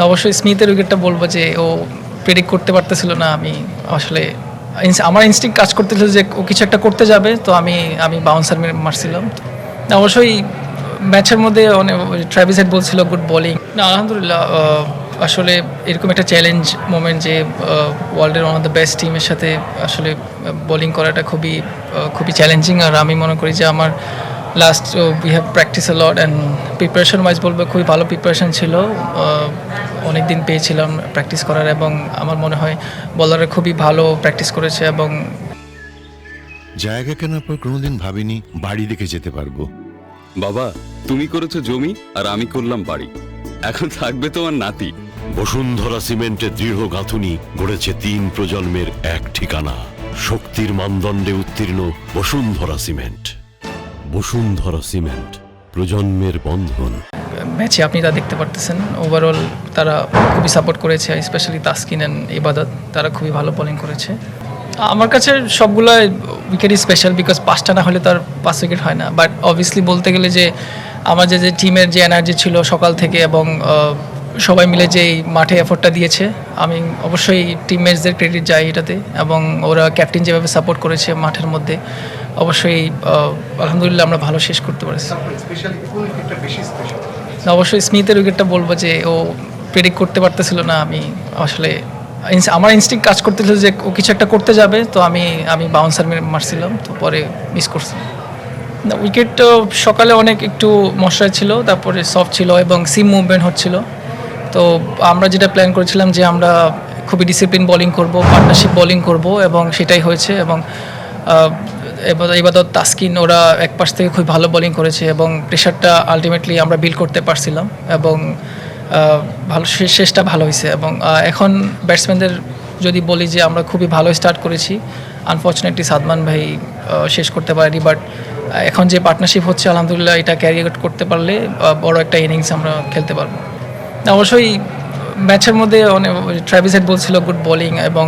অবশ্যই স্মিথের উইকেটটা বলবো যে ও প্রেডিক্ট করতে পারতেছিল না। আমি আসলে আমার ইনস্টিংক্ট কাজ করতেছিল যে ও কিছু একটা করতে যাবে, তো আমি বাউন্সার মারছিলাম। অবশ্যই ম্যাচের মধ্যে অনেক ট্রাভিস হেড বলছিল গুড বোলিং। না আলহামদুলিল্লাহ, আসলে এরকম একটা চ্যালেঞ্জ মোমেন্ট যে ওয়ার্ল্ডের ওয়ান অফ দ্য বেস্ট টিমের সাথে আসলে বোলিং করাটা খুবই চ্যালেঞ্জিং। আর আমি মনে করি যে আমার last we have practice a lot and preparation wise বলবো খুবই ভালো প্রিপারেশন ছিল। অনেক দিন পেয়েছিলাম প্র্যাকটিস করার এবং আমার মনে হয় বলাররা খুবই ভালো প্র্যাকটিস করেছে। এবং জায়গা কেনার পর কোনোদিন ভাবিনি বাড়ি দেখে যেতে পারবো। বাবা, তুমি করেছো জমি আর আমি করলাম বাড়ি, এখন থাকবে তোমার নাতি। বসুন্ধরা সিমেন্টের দৃঢ় গাঁথুনি গড়েছে 3 প্রজন্মের এক ঠিকানা। শক্তির মানদণ্ডে উত্তীর্ণ বসুন্ধরা সিমেন্ট। বসুন্ধরা সিমেন্ট, প্রজন্মের বন্ধন। ম্যাচে আপনি তা দেখতে পারতেছেন, ওভারঅল তারা খুবই সাপোর্ট করেছে, স্পেশালি তাসকিন অ্যান্ড ইবাদত, তারা খুবই ভালো বোলিং করেছে। আমার কাছে সবগুলো উইকেটই স্পেশাল, বিকজ 5টা না হলে তার 5 উইকেট হয় না। বাট অবভিয়াসলি বলতে গেলে যে আমার যে টিমের যে এনার্জি ছিল সকাল থেকে এবং সবাই মিলে যে মাঠে এফোর্টটা দিয়েছে, আমি অবশ্যই টিমমেটসদের ক্রেডিট যাই এটাতে। এবং ওরা ক্যাপ্টেন যেভাবে সাপোর্ট করেছে মাঠের মধ্যে, অবশ্যই আলহামদুলিল্লাহ আমরা ভালো শেষ করতে পারছি। অবশ্যই স্মিথের উইকেটটা বলবো যে ও প্রেডিক্ট করতে পারতেছিল না। আমি আসলে আমার ইনস্টিংক্ট কাজ করতেছিল যে ও কিছু একটা করতে যাবে, তো আমি বাউন্সার মারছিলাম, তো পরে মিস করছিলাম। উইকেট সকালে অনেক একটু মশায় ছিল, তারপরে সফট ছিল এবং সিম মুভমেন্ট হচ্ছিল। তো আমরা যেটা প্ল্যান করেছিলাম যে আমরা খুবই ডিসিপ্লিন বোলিং করব, পার্টনারশিপ বোলিং করব, এবং সেটাই হয়েছে। এবং ইবাদত তাসকিন ওরা এক পাশ থেকে খুব ভালো বোলিং করেছে এবং প্রেশারটা আলটিমেটলি আমরা বিল্ড করতে পারছিলাম এবং ভালো শেষটা ভালো হয়েছে। এবং এখন ব্যাটসম্যানদের যদি বলি যে আমরা খুবই ভালো স্টার্ট করেছি, আনফর্চুনেটলি সাদমান ভাই শেষ করতে পারেনি। বাট এখন যে পার্টনারশিপ হচ্ছে আলহামদুলিল্লাহ, এটা ক্যারি করতে পারলে বড় একটা ইনিংস আমরা খেলতে পারবো। অবশ্যই ম্যাচের মধ্যে অনেক ট্রাভিস হেড বলছিল গুড বোলিং এবং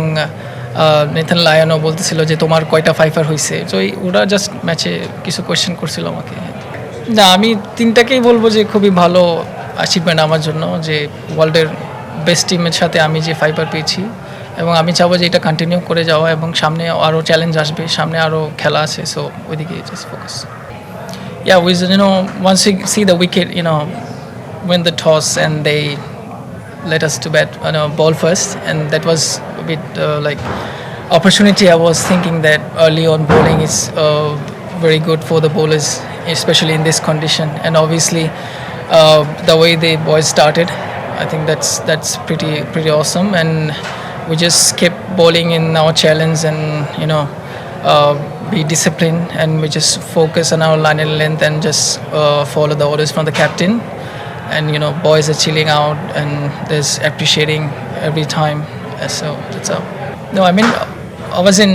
নেথান লায়নও বলতেছিল যে তোমার কয়টা ফাইফার হয়েছে। তো ওরা জাস্ট ম্যাচে কিছু কোয়েশ্চেন করছিল আমাকে। না, আমি 3টাকেই বলবো যে খুবই ভালো অ্যাচিভমেন্ট আমার জন্য, যে ওয়ার্ল্ডের বেস্ট টিমের সাথে আমি যে ফাইফার পেয়েছি, এবং আমি চাবো যে এটা কন্টিনিউ করে যাওয়া, এবং সামনে আরও চ্যালেঞ্জ আসবে, সামনে আরও খেলা আছে, সো ওইদিকে just focus. Yeah, once we see the wicket, win the toss and they let us to bat, ball first, and that was a bit like opportunity. I was thinking that early on bowling is very good for the bowlers, especially in this condition. And obviously, the way the boys started, I think that's pretty awesome. And we just kept bowling in our challenge, and be disciplined, and we just focus on our line and length and just follow the orders from the captain. And boys are chilling out and there's appreciating every time, so that's up. No, I mean, I was in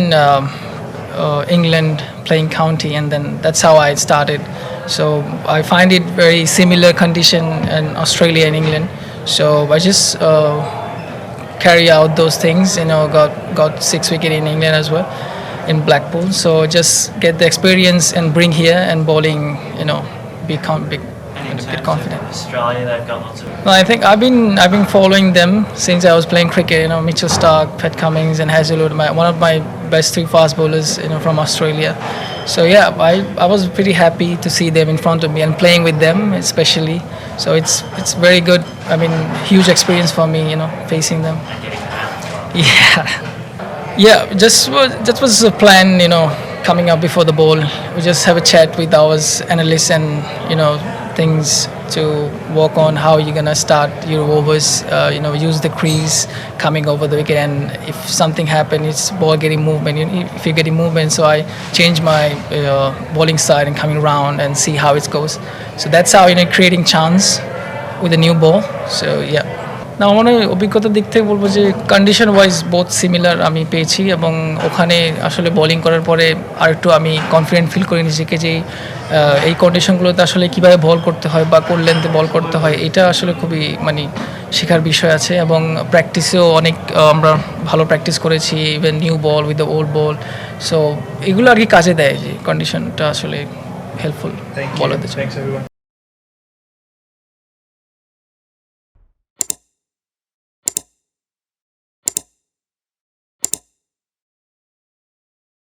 England playing county, and then that's how I started. So I find it very similar condition in Australia and England, so I just carry out those things. Got 6 wicket in England as well, in Blackpool, so just get the experience and bring here, and bowling, bit confident. Australia, they've got lots of. No, I think I've been following them since I was playing cricket. Mitchell Starc, Pat Cummins, and Hazlewood, one of my best 3 fast bowlers, from Australia. So yeah, I was pretty happy to see them in front of me and playing with them, especially. So it's very good. I mean, huge experience for me, facing them. Yeah, that was a plan, coming up before the ball. We just have a chat with our analysts and things to work on, how you're gonna start your overs, use the crease coming over the wicket, and if something happens, it's ball getting movement. If you're getting movement, so I change my bowling side and coming round and see how it goes. So that's how creating chance with a new ball. So yeah. না, আমার অভিজ্ঞতার দিক থেকে বলবো যে condition wise both similar আমি পেয়েছি, এবং ওখানে আসলে বোলিং করার পরে আরেকটু আমি কনফিডেন্ট ফিল করি নিজেকে যে এই কন্ডিশনগুলোতে আসলে কীভাবে বল করতে হয় বা কোন লেন্থে বল করতে হয়, এটা আসলে খুবই শেখার বিষয় আছে। এবং প্র্যাকটিসেও অনেক আমরা ভালো প্র্যাকটিস করেছি, even new ball with the old ball. So এগুলো আর কি কাজে দেয়, যে কন্ডিশনটা আসলে হেল্পফুল বলাতে চাই।